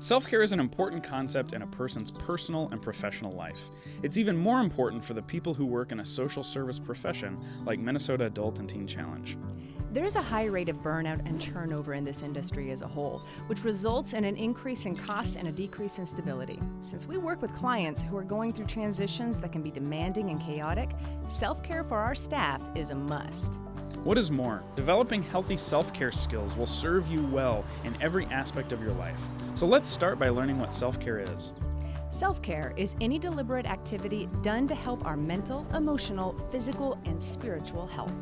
Self-care is an important concept in a person's personal and professional life. It's even more important for the people who work in a social service profession like Minnesota Adult and Teen Challenge. There is a high rate of burnout and turnover in this industry as a whole, which results in an increase in costs and a decrease in stability. Since we work with clients who are going through transitions that can be demanding and chaotic, self-care for our staff is a must. What is more, developing healthy self-care skills will serve you well in every aspect of your life. So let's start by learning what self-care is. Self-care is any deliberate activity done to help our mental, emotional, physical, and spiritual health.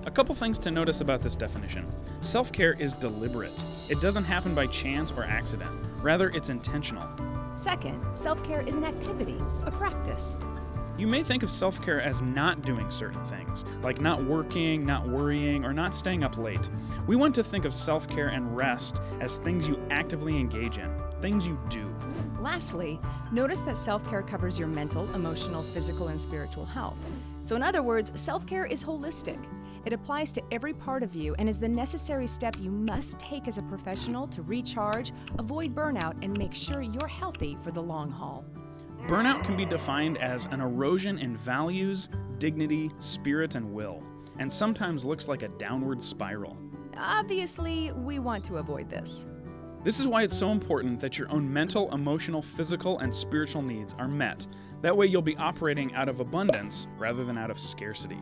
A couple things to notice about this definition. Self-care is deliberate. It doesn't happen by chance or accident. Rather, it's intentional. Second, self-care is an activity, a practice. You may think of self-care as not doing certain things, like not working, not worrying, or not staying up late. We want to think of self-care and rest as things you actively engage in, things you do. Lastly, notice that self-care covers your mental, emotional, physical, and spiritual health. So in other words, self-care is holistic. It applies to every part of you and is the necessary step you must take as a professional to recharge, avoid burnout, and make sure you're healthy for the long haul. Burnout can be defined as an erosion in values, dignity, spirit, and will, and sometimes looks like a downward spiral. Obviously, we want to avoid this. This is why it's so important that your own mental, emotional, physical, and spiritual needs are met. That way you'll be operating out of abundance rather than out of scarcity.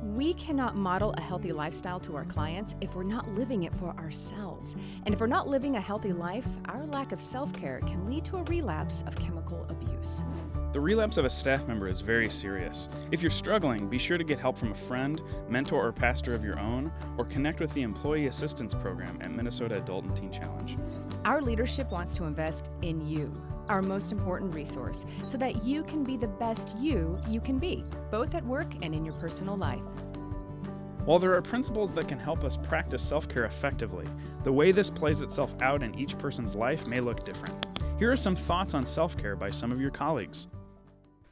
We cannot model a healthy lifestyle to our clients if we're not living it for ourselves. And if we're not living a healthy life, our lack of self-care can lead to a relapse of chemical abuse. The relapse of a staff member is very serious. If you're struggling, be sure to get help from a friend, mentor, or pastor of your own, or connect with the Employee Assistance Program at Minnesota Adult and Teen Challenge. Our leadership wants to invest in you, our most important resource, so that you can be the best you can be, both at work and in your personal life. While there are principles that can help us practice self-care effectively, the way this plays itself out in each person's life may look different. Here are some thoughts on self-care by some of your colleagues.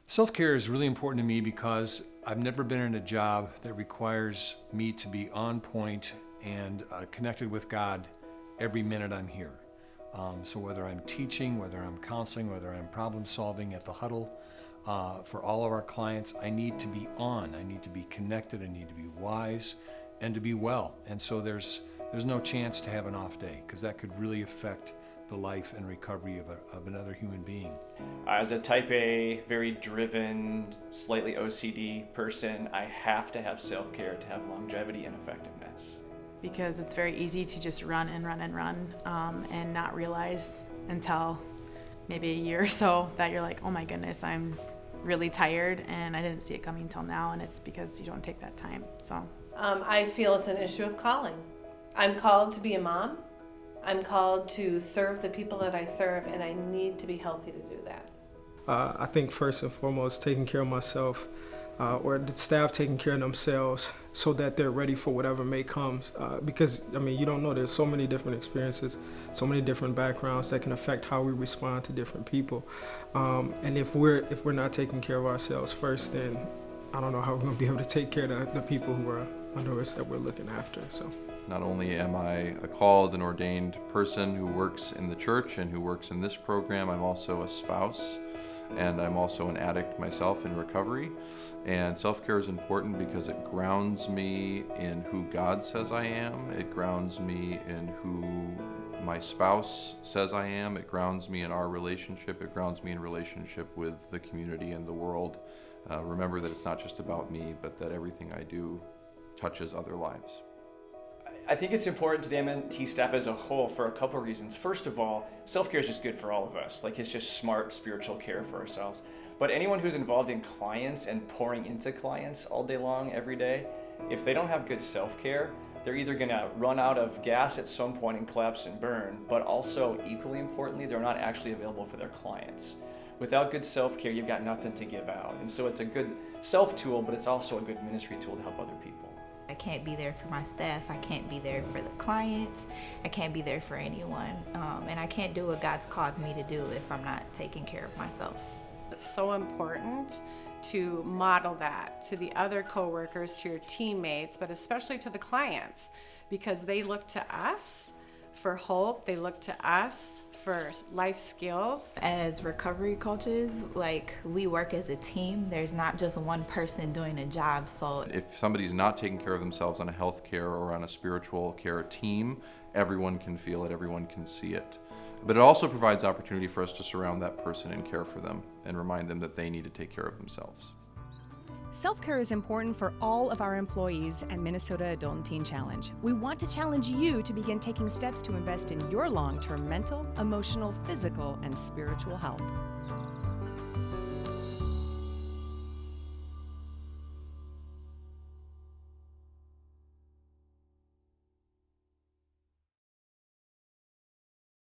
Self-care is really important to me because I've never been in a job that requires me to be on point and connected with God every minute I'm here. So whether I'm teaching, whether I'm counseling, whether I'm problem solving at the huddle, for all of our clients, I need to be on, I need to be connected, I need to be wise, and to be well. And so there's no chance to have an off day, because that could really affect the life and recovery of another human being. As a type A, very driven, slightly OCD person, I have to have self-care to have longevity and effectiveness. Because it's very easy to just run and not realize until maybe a year or so that you're like, oh my goodness, I'm really tired and I didn't see it coming till now, and it's because you don't take that time. So I feel it's an issue of calling. I'm called to be a mom. I'm called to serve the people that I serve, and I need to be healthy to do that. I think first and foremost, taking care of myself, or the staff taking care of themselves so that they're ready for whatever may come. Because, you don't know, there's so many different experiences, so many different backgrounds that can affect how we respond to different people. And if we're not taking care of ourselves first, then I don't know how we're going to be able to take care of the people who are under us that we're looking after. So. Not only am I a called and ordained person who works in the church and who works in this program, I'm also a spouse, and I'm also an addict myself in recovery. And self-care is important because it grounds me in who God says I am. It grounds me in who my spouse says I am. It grounds me in our relationship. It grounds me in relationship with the community and the world. Remember that it's not just about me, but that everything I do touches other lives. I think it's important to the MNT staff as a whole for a couple of reasons. First of all, self-care is just good for all of us. Like, it's just smart spiritual care for ourselves. But anyone who's involved in clients and pouring into clients all day long, every day, if they don't have good self-care, they're either gonna run out of gas at some point and collapse and burn, but also, equally importantly, they're not actually available for their clients. Without good self-care, you've got nothing to give out. And so it's a good self-tool, but it's also a good ministry tool to help other people. I can't be there for my staff. I can't be there for the clients. I can't be there for anyone. And I can't do what God's called me to do if I'm not taking care of myself. It's so important to model that to the other coworkers, to your teammates, but especially to the clients, because they look to us for hope. They look to us for life skills. As recovery coaches, like, we work as a team. There's not just one person doing a job. So If somebody's not taking care of themselves on a health care or on a spiritual care team, everyone can feel it, everyone can see it. But it also provides opportunity for us to surround that person and care for them and remind them that they need to take care of themselves. Self-care is important for all of our employees at Minnesota Adult and Teen Challenge. We want to challenge you to begin taking steps to invest in your long-term mental, emotional, physical, and spiritual health.